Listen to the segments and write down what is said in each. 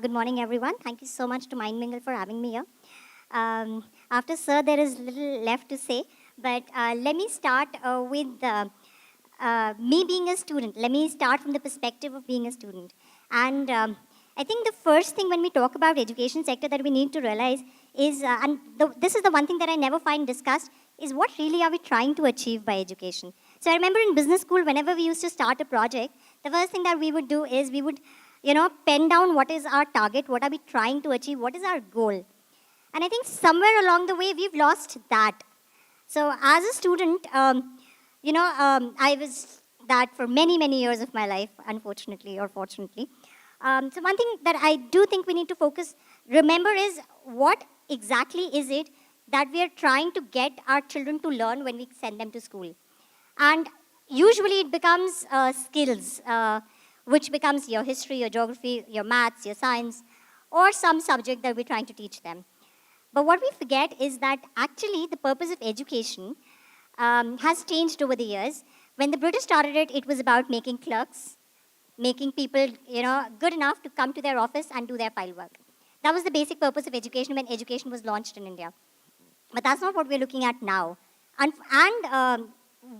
Good morning, everyone. Thank you so much to MindMingle for having me here. After Sir, there is little left to say, but let me start with me being a student. Let me start from the perspective of being a student. And I think the first thing when we talk about education sector that we need to realize is, this is the one thing that I never find discussed, is what really are we trying to achieve by education. So I remember in business school, whenever we used to start a project, the first thing that we would do is we would pen down what is our target, what are we trying to achieve, what is our goal. And I think somewhere along the way, we've lost that. So as a student, I was that for many, many years of my life, unfortunately or fortunately. So one thing that I do think we need to remember is what exactly is it that we are trying to get our children to learn when we send them to school. And usually it becomes skills, which becomes your history, your geography, your maths, your science, or some subject that we're trying to teach them. But what we forget is that actually the purpose of education has changed over the years. When the British started it, it was about making clerks, making people good enough to come to their office and do their file work. That was the basic purpose of education when education was launched in India. But that's not what we're looking at now. And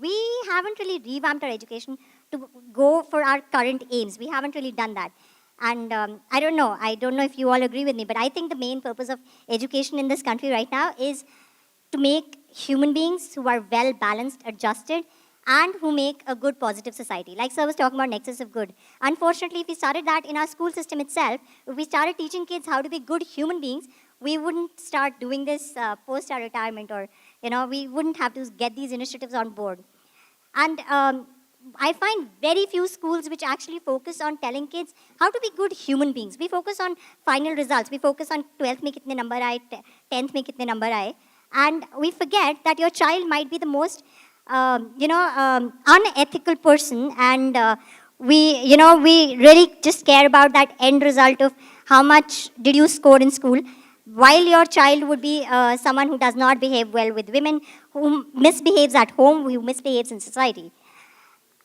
we haven't really revamped our education to go for our current aims. We haven't really done that. And I don't know if you all agree with me, but I think the main purpose of education in this country right now is to make human beings who are well balanced, adjusted, and who make a good, positive society. Like Sir was talking about nexus of good. Unfortunately, if we started that in our school system itself, if we started teaching kids how to be good human beings, we wouldn't start doing this post our retirement, or we wouldn't have to get these initiatives on board. And I find very few schools which actually focus on telling kids how to be good human beings. We focus on final results. We focus on 12th mein kitne number aaye, 10th mein kitne number aaye. And we forget that your child might be the most, unethical person. And we really just care about that end result of how much did you score in school, while your child would be someone who does not behave well with women, who misbehaves at home, who misbehaves in society.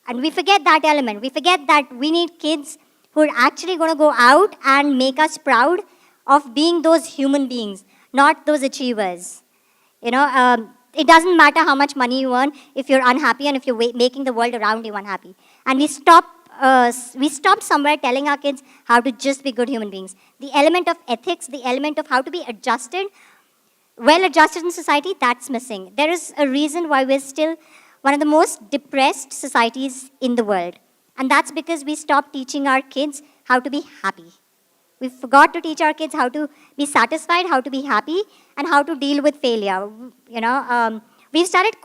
And we forget that element. We forget that we need kids who are actually going to go out and make us proud of being those human beings, not those achievers. It doesn't matter how much money you earn if you're unhappy and if you're making the world around you unhappy. And we stopped somewhere telling our kids how to just be good human beings. The element of ethics, the element of how to be adjusted, well adjusted in society, that's missing. There is a reason why we're still one of the most depressed societies in the world. And that's because we stopped teaching our kids how to be happy. We forgot to teach our kids how to be satisfied, how to be happy, and how to deal with failure. We've started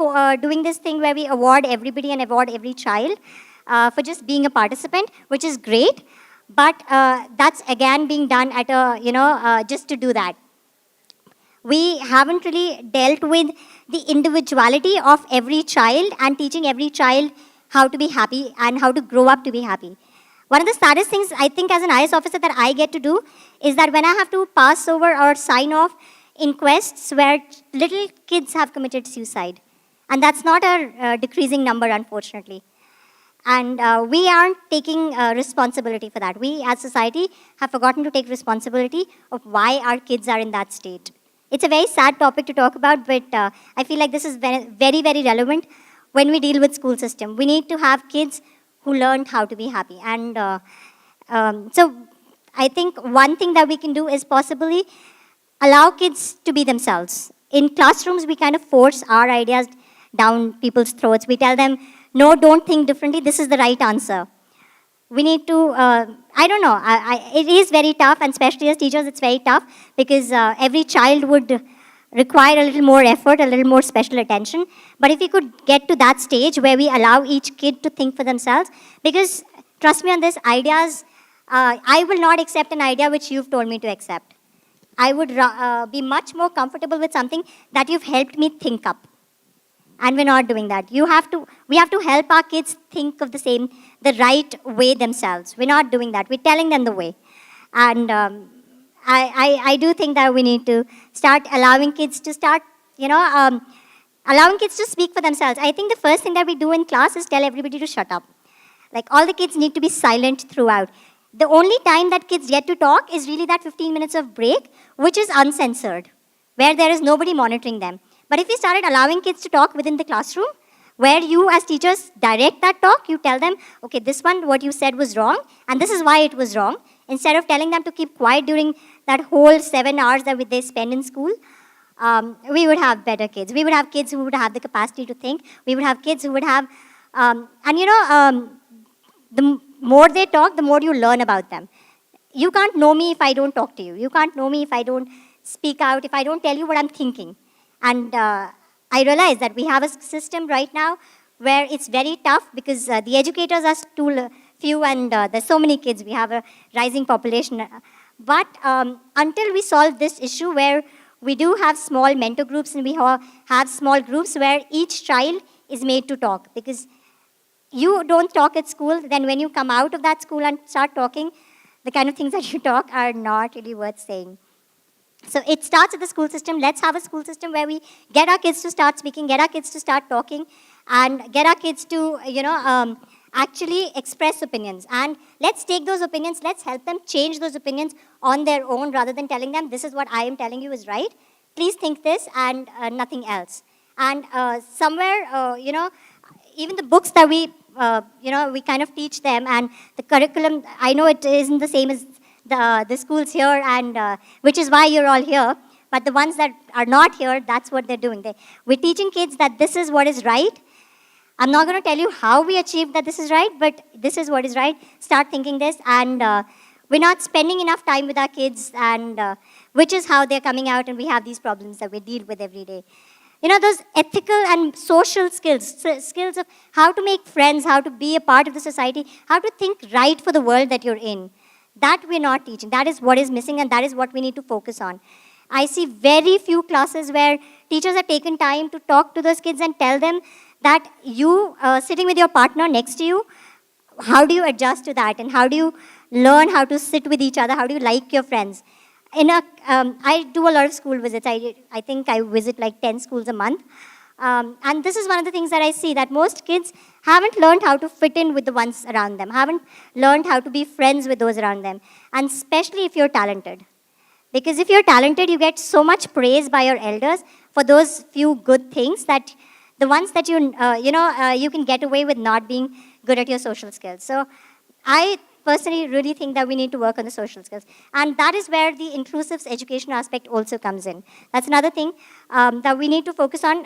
doing this thing where we award everybody and award every child for just being a participant, which is great. But that's again being done at just to do that. We haven't really dealt with the individuality of every child and teaching every child how to be happy and how to grow up to be happy. One of the saddest things I think as an IS officer that I get to do is that when I have to pass over or sign off inquests where little kids have committed suicide. And that's not a decreasing number, unfortunately. And we aren't taking responsibility for that. We as society have forgotten to take responsibility of why our kids are in that state. It's a very sad topic to talk about, but I feel like this is very, very, very relevant when we deal with school system. We need to have kids who learned how to be happy. And so I think one thing that we can do is possibly allow kids to be themselves. In classrooms, we kind of force our ideas down people's throats. We tell them, no, don't think differently. This is the right answer. We need to, I don't know, it is very tough, and especially as teachers, it's very tough because every child would require a little more effort, a little more special attention. But if we could get to that stage where we allow each kid to think for themselves, because trust me on this, ideas, I will not accept an idea which you've told me to accept. I would be much more comfortable with something that you've helped me think up. And we're not doing that. We have to help our kids think of the right way themselves. We're not doing that. We're telling them the way. And I do think that we need to start allowing kids to allowing kids to speak for themselves. I think the first thing that we do in class is tell everybody to shut up. Like all the kids need to be silent throughout. The only time that kids get to talk is really that 15 minutes of break, which is uncensored, where there is nobody monitoring them. But if we started allowing kids to talk within the classroom, where you as teachers direct that talk, you tell them, okay, this one, what you said was wrong, and this is why it was wrong, instead of telling them to keep quiet during that whole 7 hours that they spend in school, we would have better kids. We would have kids who would have the capacity to think. We would have kids who would have, the more they talk, the more you learn about them. You can't know me if I don't talk to you. You can't know me if I don't speak out, if I don't tell you what I'm thinking. And I realize that we have a system right now where it's very tough because the educators are too few and there's so many kids. We have a rising population. But until we solve this issue where we do have small mentor groups and we have small groups where each child is made to talk, because you don't talk at school, then when you come out of that school and start talking, the kind of things that you talk are not really worth saying. So it starts at the school system. Let's have a school system where we get our kids to start speaking, get our kids to start talking, and get our kids to, actually express opinions. And let's take those opinions, let's help them change those opinions on their own rather than telling them, this is what I am telling you is right. Please think this and nothing else. And somewhere, even the books that we kind of teach them and the curriculum, I know it isn't the same as the schools here, and which is why you're all here. But the ones that are not here, that's what they're doing. We're teaching kids that this is what is right. I'm not going to tell you how we achieved that this is right, but this is what is right. Start thinking this, and we're not spending enough time with our kids, and which is how they're coming out, and we have these problems that we deal with every day. Those ethical and social skills, skills of how to make friends, how to be a part of the society, how to think right for the world that you're in. That we're not teaching. That is what is missing, and that is what we need to focus on. I see very few classes where teachers have taken time to talk to those kids and tell them that you, sitting with your partner next to you, how do you adjust to that? And how do you learn how to sit with each other? How do you like your friends? I do a lot of school visits. I think I visit like 10 schools a month. And this is one of the things that I see, that most kids haven't learned how to fit in with the ones around them, haven't learned how to be friends with those around them, and especially if you're talented. Because if you're talented, you get so much praise by your elders for those few good things that the ones that you can get away with not being good at your social skills. So I personally really think that we need to work on the social skills. And that is where the inclusive education aspect also comes in. That's another thing that we need to focus on.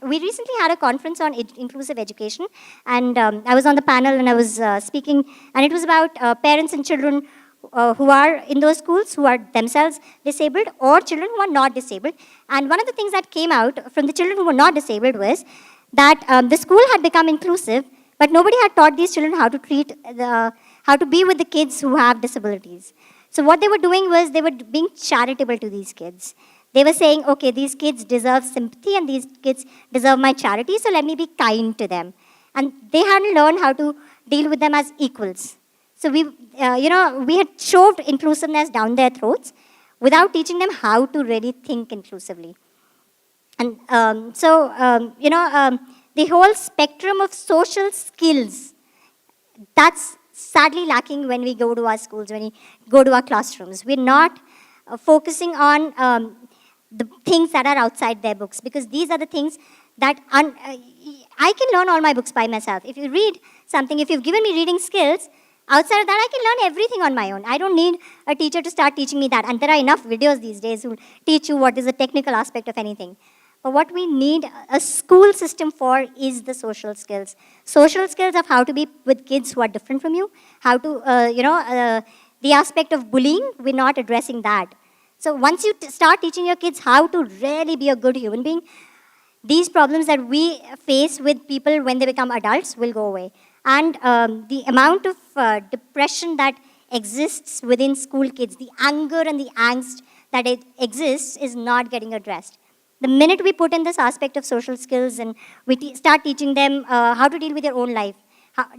We recently had a conference on inclusive education, and I was on the panel and I was speaking, and it was about parents and children who are in those schools who are themselves disabled, or children who are not disabled. And one of the things that came out from the children who were not disabled was that the school had become inclusive, but nobody had taught these children how to how to be with the kids who have disabilities. So what they were doing was they were being charitable to these kids. They were saying, okay, these kids deserve sympathy and these kids deserve my charity, so let me be kind to them. And they hadn't learned how to deal with them as equals. So we had shoved inclusiveness down their throats without teaching them how to really think inclusively. And the whole spectrum of social skills, that's sadly lacking when we go to our schools, when we go to our classrooms. We're not focusing on the things that are outside their books, because these are the things that I can learn all my books by myself. If you read something, if you've given me reading skills, outside of that, I can learn everything on my own. I don't need a teacher to start teaching me that. And there are enough videos these days who teach you what is the technical aspect of anything. But what we need a school system for is the social skills. Social skills of how to be with kids who are different from you, how to, the aspect of bullying, we're not addressing that. So once you start teaching your kids how to really be a good human being, these problems that we face with people when they become adults will go away. And the amount of depression that exists within school kids, the anger and the angst that it exists is not getting addressed. The minute we put in this aspect of social skills and we start teaching them how to deal with your own life,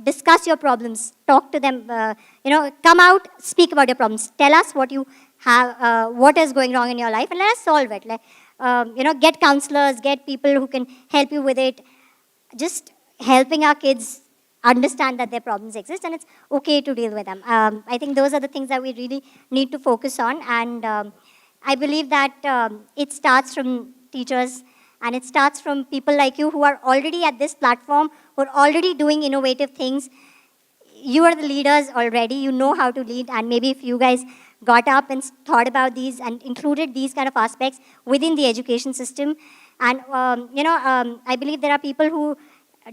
discuss your problems, talk to them, come out, speak about your problems, tell us what you have, what is going wrong in your life, and let us solve it. Get counselors, get people who can help you with it. Just helping our kids understand that their problems exist and it's okay to deal with them. I think those are the things that we really need to focus on, and I believe that it starts from teachers and it starts from people like you who are already at this platform, who are already doing innovative things. You are the leaders already, you know how to lead, and maybe if you guys got up and thought about these and included these kind of aspects within the education system, and I believe there are people who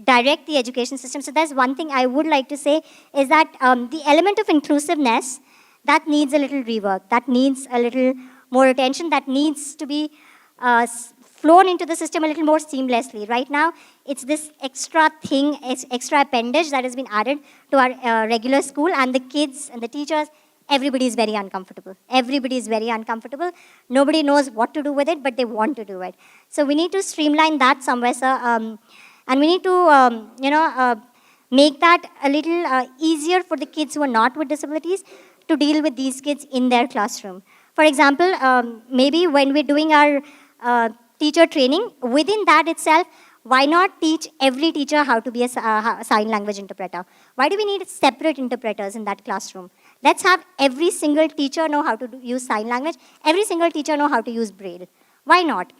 direct the education system. So there's one thing I would like to say is that the element of inclusiveness, that needs a little rework, that needs a little more attention, that needs to be flown into the system a little more seamlessly. Right now, it's this extra thing, extra appendage that has been added to our regular school, and the kids and the teachers, everybody is very uncomfortable. Everybody is very uncomfortable. Nobody knows what to do with it, but they want to do it. So we need to streamline that somewhere, sir. And we need to, make that a little easier for the kids who are not with disabilities to deal with these kids in their classroom. For example, maybe when we're doing our teacher training, within that itself, why not teach every teacher how to be a sign language interpreter? Why do we need separate interpreters in that classroom? Let's have every single teacher know how to use sign language, every single teacher know how to use Braille. Why not?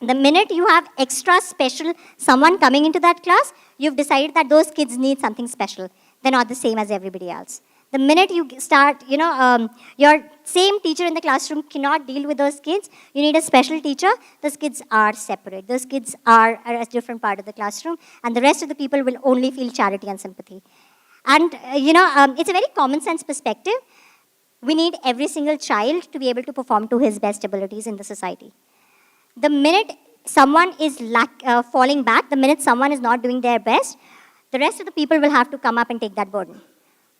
The minute you have extra special someone coming into that class, you've decided that those kids need something special. They're not the same as everybody else. The minute you start, your same teacher in the classroom cannot deal with those kids, you need a special teacher, those kids are separate. Those kids are a different part of the classroom, and the rest of the people will only feel charity and sympathy. And, it's a very common sense perspective. We need every single child to be able to perform to his best abilities in the society. The minute someone is falling back, the minute someone is not doing their best, the rest of the people will have to come up and take that burden.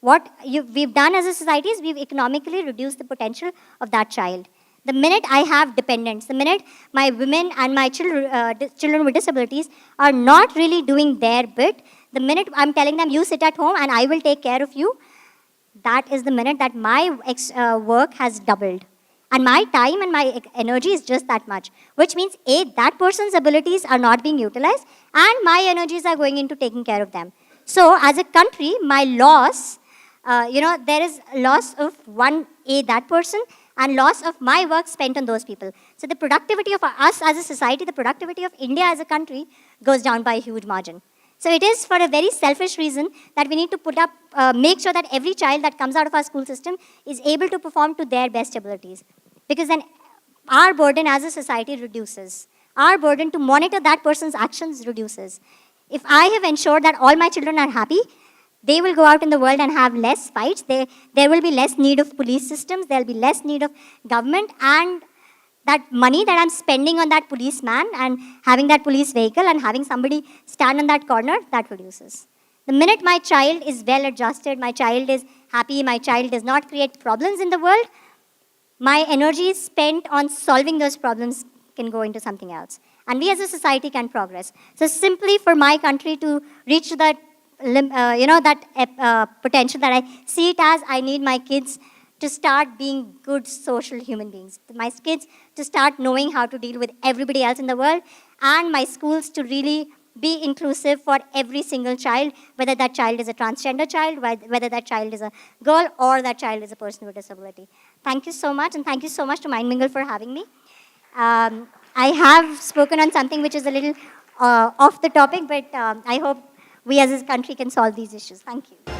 What we've done as a society is we've economically reduced the potential of that child. The minute I have dependents, the minute my women and my children with disabilities are not really doing their bit, the minute I'm telling them, you sit at home and I will take care of you, that is the minute that my work has doubled. And my time and my energy is just that much, which means A, that person's abilities are not being utilized, and my energies are going into taking care of them. So as a country, my loss, there is loss of that person, and loss of my work spent on those people. So the productivity of us as a society, the productivity of India as a country goes down by a huge margin. So it is for a very selfish reason that we need to make sure that every child that comes out of our school system is able to perform to their best abilities. Because then our burden as a society reduces. Our burden to monitor that person's actions reduces. If I have ensured that all my children are happy, they will go out in the world and have less fights. There will be less need of police systems. There will be less need of government. And that money that I'm spending on that policeman and having that police vehicle and having somebody stand on that corner, that reduces. The minute my child is well adjusted, my child is happy, my child does not create problems in the world, my energy spent on solving those problems can go into something else. And we as a society can progress. So simply for my country to reach that, potential that I see it as, I need my kids to start being good social human beings. My kids to start knowing how to deal with everybody else in the world, and my schools to really be inclusive for every single child, whether that child is a transgender child, whether that child is a girl, or that child is a person with disability. Thank you so much, and thank you so much to Mindmingle for having me. I have spoken on something which is a little off the topic, but I hope we as a country can solve these issues. Thank you.